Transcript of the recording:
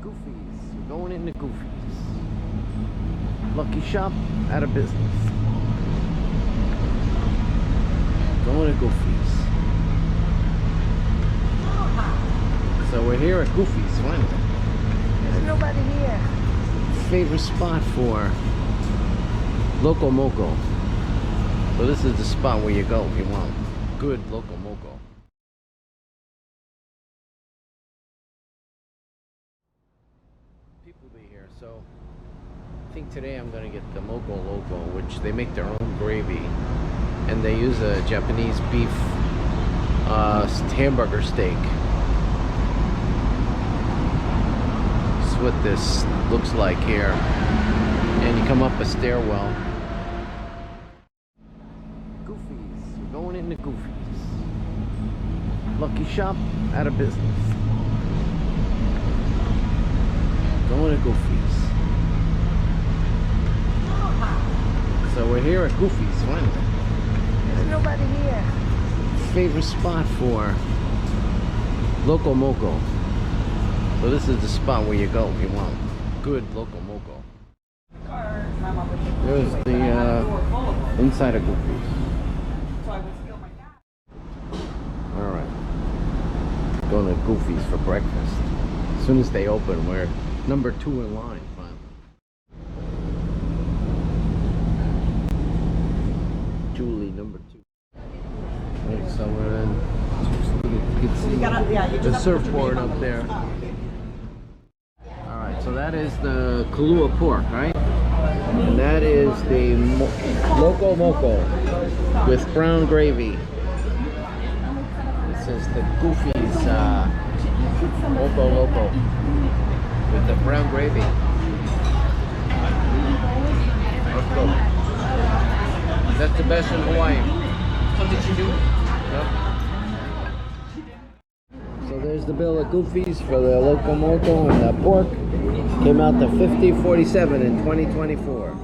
Goofies. You're going into Goofies. Lucky shop out of business. Going to Goofies. So we're here at Goofies finally. There's nobody here. Favorite spot for Loco Moco. So this is the spot where you go if you want good Loco Moco. People be here, so I think today I'm gonna get the Moco Loco, which they make their own gravy, and they use a Japanese beef hamburger steak. This is what this looks like here, and you come up a stairwell. Goofies, you're going into Goofies. Lucky shop out of business. Going to Goofies. So we're here at Goofies finally. There's nobody here. Favorite spot for Loco Moco. So this is the spot where you go if you want good Loco Moco. There's the inside of Goofies. Alright. Going to Goofies for breakfast. As soon as they open, we're number 2 in line finally. Julie, number 2. Right, so we're in. You can see the surfboard up there. Alright, so that is the Kahlua pork, right? And that is the Loco Moco with brown gravy. This is the Goofies Moco Loco with the brown gravy. Let's go. That's the best in Hawaii. So did you do it? Yep. So there's the bill at Goofies for the Loco Moco, and the pork came out to $50.47 in 2024.